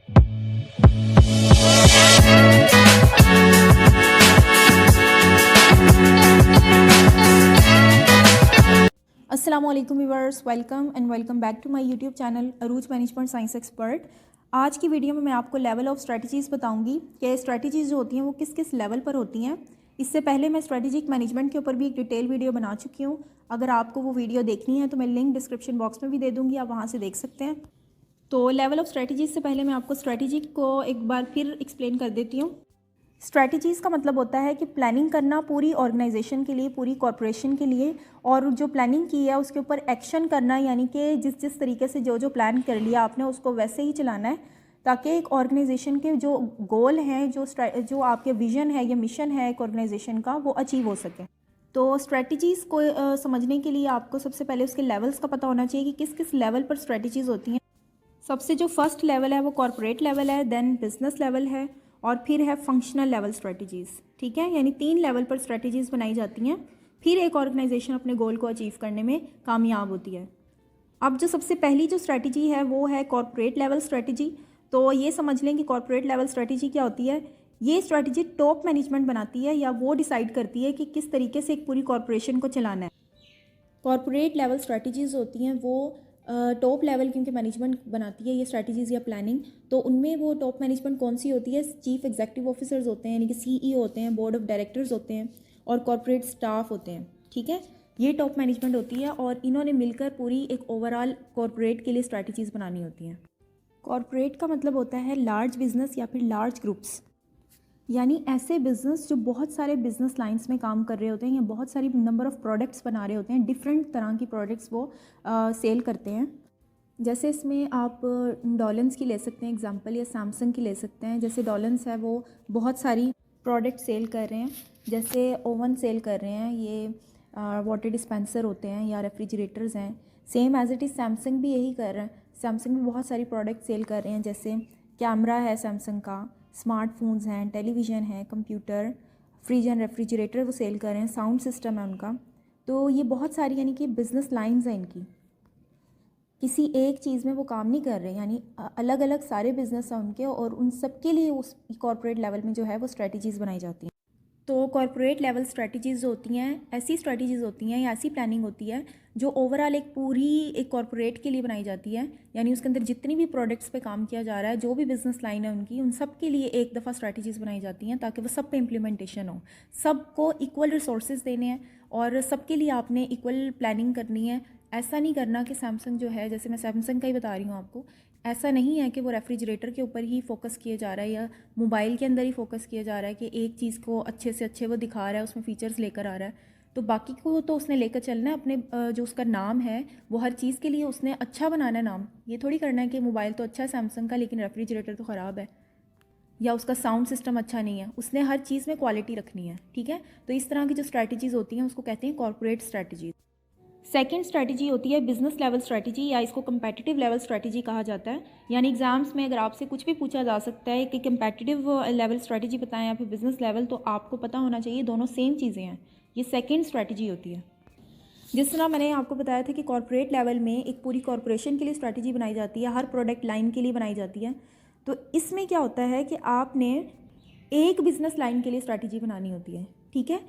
अस्सलामुअलैकुम viewers, welcome back to my YouTube channel Arooj management science expert. आज की video में मैं आपको लेवल ऑफ स्ट्रेटजीज़ बताऊंगी कि स्ट्रेटजीज़ जो होती हैं वो किस किस लेवल पर होती हैं। इससे पहले मैं स्ट्रेटेजिक मैनेजमेंट के ऊपर भी एक डिटेल वीडियो बना चुकी हूँ। अगर आपको वो वीडियो देखनी है तो मैं लिंक डिस्क्रिप्शन बॉक्स में भी दे दूँगी, आप वहाँ से देख सकते हैं। तो लेवल ऑफ स्ट्रेटजीज़ से पहले मैं आपको स्ट्रेटजिक को एक बार फिर एक्सप्लेन कर देती हूँ। स्ट्रैटेजीज़ का मतलब होता है कि प्लानिंग करना पूरी ऑर्गेनाइजेशन के लिए, पूरी कॉरपोरेशन के लिए, और जो प्लानिंग की है उसके ऊपर एक्शन करना, यानी कि जिस जिस तरीके से जो जो प्लान कर लिया आपने उसको वैसे ही चलाना है, ताकि एक ऑर्गेनाइजेशन के जो गोल हैं, जो आपके विजन है या मिशन है एक ऑर्गेनाइजेशन का, वो अचीव हो सके। तो स्ट्रैटेजीज़ को समझने के लिए आपको सबसे पहले उसके लेवल्स का पता होना चाहिए कि किस किस लेवल पर स्ट्रैटेजीज़ होती हैं। सबसे जो फर्स्ट लेवल है वो कॉरपोरेट लेवल है, देन बिजनेस लेवल है, और फिर है फंक्शनल लेवल स्ट्रेटजीज़। ठीक है, यानी 3 लेवल पर स्ट्रेटजीज़ बनाई जाती हैं, फिर एक ऑर्गेनाइजेशन अपने गोल को अचीव करने में कामयाब होती है। अब जो सबसे पहली जो स्ट्रेटजी है वो है कॉरपोरेट लेवल स्ट्रेटजी। तो ये समझ लें कि कॉरपोरेट लेवल स्ट्रेटजी क्या होती है। ये स्ट्रेटजी टॉप मैनेजमेंट बनाती है, या वो डिसाइड करती है कि किस तरीके से एक पूरी कॉरपोरेशन को चलाना है। कॉरपोरेट लेवल स्ट्रेटजीज़ होती हैं वो टॉप लेवल क्योंकि मैनेजमेंट बनाती है ये स्ट्रेटजीज़ या प्लानिंग, तो उनमें वो टॉप मैनेजमेंट कौन सी होती है, चीफ एग्जीक्यूटिव ऑफिसर्स होते हैं, यानी कि सीईओ होते हैं, बोर्ड ऑफ डायरेक्टर्स होते हैं, और कॉरपोरेट स्टाफ होते हैं। ठीक है, ये टॉप मैनेजमेंट होती है, और इन्होंने मिलकर पूरी एक ओवरऑल कॉरपोरेट के लिए स्ट्रेटजीज़ बनानी होती हैं। कॉरपोरेट का मतलब होता है लार्ज बिजनेस या फिर लार्ज ग्रुप्स, यानी ऐसे बिज़नेस जो बहुत सारे बिजनेस लाइंस में काम कर रहे होते हैं या बहुत सारी नंबर ऑफ़ प्रोडक्ट्स बना रहे होते हैं, डिफरेंट तरह की प्रोडक्ट्स वो सेल करते हैं। जैसे इसमें आप डॉलन्स की ले सकते हैं एग्जांपल, या सैमसंग की ले सकते हैं। जैसे डॉलन्स है वो बहुत सारी प्रोडक्ट सेल कर रहे हैं, जैसे ओवन सेल कर रहे हैं, ये वाटर डिस्पेंसर होते हैं या रेफ्रिजरेटर्स हैं। Same as it is Samsung भी यही कर रहा है, सैमसंग भी बहुत सारी प्रोडक्ट सेल कर रहे हैं। जैसे कैमरा है सैमसंग का, स्मार्टफोन्स हैं, टेलीविज़न है, कंप्यूटर, फ्रिज एंड रेफ्रिजरेटर वो सेल कर रहे हैं, साउंड सिस्टम है उनका। तो ये बहुत सारी यानी कि बिज़नेस लाइंस हैं इनकी, किसी एक चीज़ में वो काम नहीं कर रहे, यानी अलग अलग सारे बिज़नेस हैं उनके, और उन सब के लिए उस कॉरपोरेट लेवल में जो है वो स्ट्रेटजीज़ बनाई जाती हैं। तो कॉरपोरेट लेवल स्ट्रेटजीज़ होती हैं, ऐसी स्ट्रेटजीज़ होती हैं या ऐसी प्लानिंग होती है जो ओवरऑल एक पूरी एक कॉरपोरेट के लिए बनाई जाती है, यानी उसके अंदर जितनी भी प्रोडक्ट्स पे काम किया जा रहा है, जो भी बिज़नेस लाइन है उनकी, उन सब के लिए एक दफ़ा स्ट्रेटजीज़ बनाई जाती हैं, ताकि वो सब पे इम्प्लीमेंटेशन हो। सबको इक्वल रिसोर्सेज देने हैं और सबके लिए आपने इक्वल प्लानिंग करनी है। ऐसा नहीं करना कि सैमसंग जो है, जैसे मैं सैमसंग का ही बता रही हूँ आपको, ऐसा नहीं है कि वो रेफ्रिजरेटर के ऊपर ही फोकस किया जा रहा है या मोबाइल के अंदर ही फोकस किया जा रहा है कि एक चीज़ को अच्छे से अच्छे वो दिखा रहा है, उसमें फ़ीचर्स लेकर आ रहा है, तो बाकी को तो उसने लेकर चलना है। अपने जो उसका नाम है वो हर चीज़ के लिए उसने अच्छा बनाना है नाम। ये थोड़ी करना है कि मोबाइल तो अच्छा है सैमसंग का लेकिन रेफ्रिजरेटर तो ख़राब है, या उसका साउंड सिस्टम अच्छा नहीं है। उसने हर चीज़ में क्वालिटी रखनी है। ठीक है, तो इस तरह की जो स्ट्रैटेजीज़ होती हैं उसको कहते हैं कॉरपोरेट स्ट्रैटेजीज़। सेकेंड स्ट्रैटेजी होती है बिजनेस लेवल स्ट्रैटेजी, या इसको कंपेटिटिव लेवल स्ट्रैटेजी कहा जाता है। यानी एग्जाम्स में अगर आपसे कुछ भी पूछा जा सकता है कि कंपेटिटिव लेवल स्ट्रैटेजी बताएं या फिर बिजनेस लेवल, तो आपको पता होना चाहिए दोनों सेम चीज़ें हैं। ये सेकेंड स्ट्रैटेजी होती है। जिस तरह मैंने आपको बताया था कि कॉरपोरेट लेवल में एक पूरी कॉरपोरेशन के लिए स्ट्रैटेजी बनाई जाती है, हर प्रोडक्ट लाइन के लिए बनाई जाती है, तो इसमें क्या होता है कि आपने एक बिजनेस लाइन के लिए स्ट्रैटेजी बनानी होती है। ठीक है,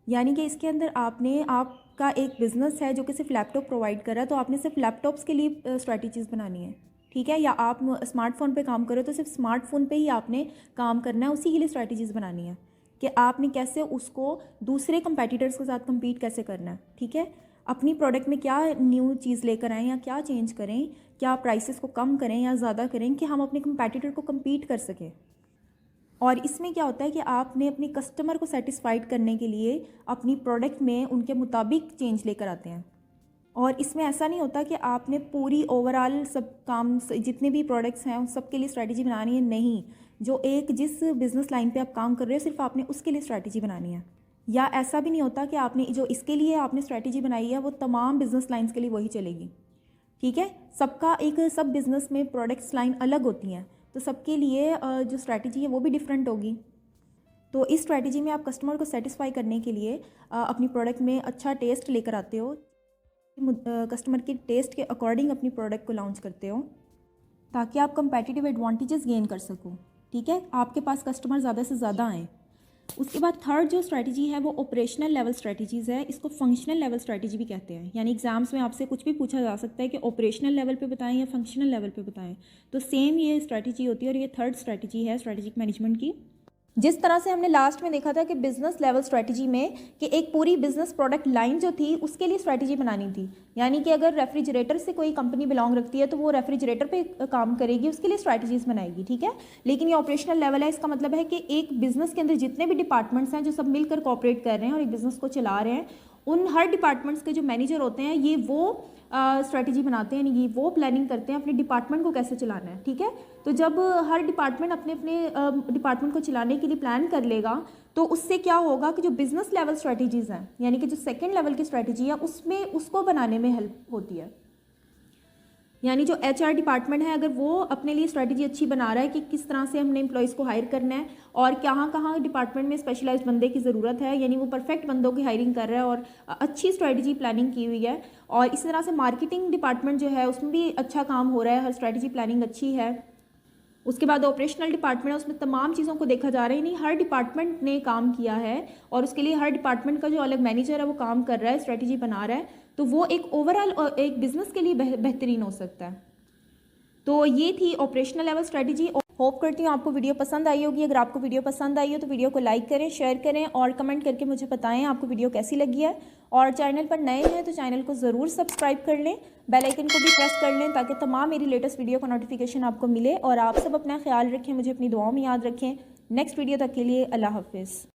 यानी कि इसके अंदर आपका एक बिज़नेस है जो कि सिर्फ लैपटॉप प्रोवाइड कर रहा है, तो आपने सिर्फ लैपटॉप्स के लिए स्ट्रैटेजीज़ बनानी है। ठीक है, या आप स्मार्टफोन पे काम करो तो सिर्फ स्मार्टफोन पे ही आपने काम करना है, उसी के लिए स्ट्रैटेजीज़ बनानी है कि आपने कैसे उसको दूसरे कंपेटिटर्स के साथ कम्पीट कैसे करना है। ठीक है, अपनी प्रोडक्ट में क्या न्यू चीज़ लेकर आएँ या क्या चेंज करें, क्या प्राइसेस को कम करें या ज़्यादा करें कि हम अपने कंपेटिटर को कम्पीट कर सकें। और इसमें क्या होता है कि आपने अपने कस्टमर को सेटिस्फाइड करने के लिए अपनी प्रोडक्ट में उनके मुताबिक चेंज लेकर आते हैं। और इसमें ऐसा नहीं होता कि आपने पूरी ओवरऑल सब काम जितने भी प्रोडक्ट्स हैं उन सब के लिए स्ट्रैटेजी बनानी है, नहीं। जो एक जिस बिज़नेस लाइन पे आप काम कर रहे हो सिर्फ आपने उसके लिए स्ट्रैटेजी बनानी है। या ऐसा भी नहीं होता कि आपने जो इसके लिए आपने स्ट्रैटेजी बनाई है वो तमाम बिज़नेस लाइन्स के लिए वही चलेगी। ठीक है, सबका एक सब बिज़नेस में प्रोडक्ट्स लाइन अलग होती हैं, तो सबके लिए जो स्ट्रैटेजी है वो भी डिफरेंट होगी। तो इस स्ट्रैटेजी में आप कस्टमर को सेटिस्फाई करने के लिए अपनी प्रोडक्ट में अच्छा टेस्ट लेकर आते हो, कस्टमर के टेस्ट के अकॉर्डिंग अपनी प्रोडक्ट को लॉन्च करते हो। ताकि आप कंपेटिटिव एडवांटेजेस गेन कर सको। ठीक है, आपके पास कस्टमर ज़्यादा से ज़्यादा आएँ। उसके बाद थर्ड जो स्ट्रैटेजी है वो ऑपरेशनल लेवल स्ट्रैटेजीज़ है। इसको फंक्शनल लेवल स्ट्रैटेजी भी कहते हैं। यानी एग्जाम्स में आपसे कुछ भी पूछा जा सकता है कि ऑपरेशनल लेवल पे बताएं या फंक्शनल लेवल पे बताएं, तो सेम ये स्ट्रैटेजी होती है और ये थर्ड स्ट्रैटेजी है स्ट्रैटेजिक मैनेजमेंट की। जिस तरह से हमने लास्ट में देखा था कि बिजनेस लेवल स्ट्रैटेजी में कि एक पूरी बिजनेस प्रोडक्ट लाइन जो थी उसके लिए स्ट्रैटेजी बनानी थी। यानी कि अगर रेफ्रिजरेटर से कोई कंपनी बिलोंग रखती है तो वो रेफ्रिजरेटर पे काम करेगी, उसके लिए स्ट्रैटेजीज बनाएगी। ठीक है, लेकिन ये ऑपरेशनल लेवल है। इसका मतलब है कि एक बिजनेस के अंदर जितने भी डिपार्टमेंट्स हैं जो सब मिलकर कोऑपरेट कर रहे हैं और एक बिजनेस को चला रहे हैं, उन हर डिपार्टमेंट्स के जो मैनेजर होते हैं ये वो स्ट्रैटेजी बनाते हैं, यानी कि वो प्लानिंग करते हैं अपने डिपार्टमेंट को कैसे चलाना है। ठीक है, तो जब हर डिपार्टमेंट अपने अपने डिपार्टमेंट को चलाने के लिए प्लान कर लेगा तो उससे क्या होगा कि जो बिजनेस लेवल स्ट्रैटेजीज़ हैं, यानी कि जो सेकंड लेवल की स्ट्रैटेजी है, उसमें उसको बनाने में हेल्प होती है। यानी जो HR डिपार्टमेंट है अगर वो अपने लिए स्ट्रैटेजी अच्छी बना रहा है कि किस तरह से हमने एम्प्लॉयज़ को हायर करना है और कहाँ डिपार्टमेंट में स्पेशलाइज्ड बंदे की ज़रूरत है, यानी वो परफेक्ट बंदों की हायरिंग कर रहा है और अच्छी स्ट्रैटेजी प्लानिंग की हुई है। और इसी तरह से मार्केटिंग डिपार्टमेंट जो है उसमें भी अच्छा काम हो रहा है, हर स्ट्रैटेजी प्लानिंग अच्छी है। उसके बाद ऑपरेशनल डिपार्टमेंट है, उसमें तमाम चीज़ों को देखा जा रहा है, नहीं हर डिपार्टमेंट ने काम किया है और उसके लिए हर डिपार्टमेंट का जो अलग मैनेजर है वो काम कर रहा है, स्ट्रैटेजी बना रहा है, तो वो एक ओवरऑल एक बिजनेस के लिए बेहतरीन हो सकता है। तो ये थी ऑपरेशनल लेवल स्ट्रैटेजी। होप करती हूँ आपको वीडियो पसंद आई होगी। अगर आपको वीडियो पसंद आई हो तो वीडियो को लाइक करें, शेयर करें और कमेंट करके मुझे बताएं आपको वीडियो कैसी लगी है। और चैनल पर नए हैं तो चैनल को ज़रूर सब्सक्राइब कर लें, बेल आइकन को भी प्रेस कर लें ताकि तमाम मेरी लेटेस्ट वीडियो का नोटिफिकेशन आपको मिले। और आप सब अपना ख्याल रखें, मुझे अपनी दुआओं में याद रखें। नेक्स्ट वीडियो तक के लिए अल्लाह हाफिज़।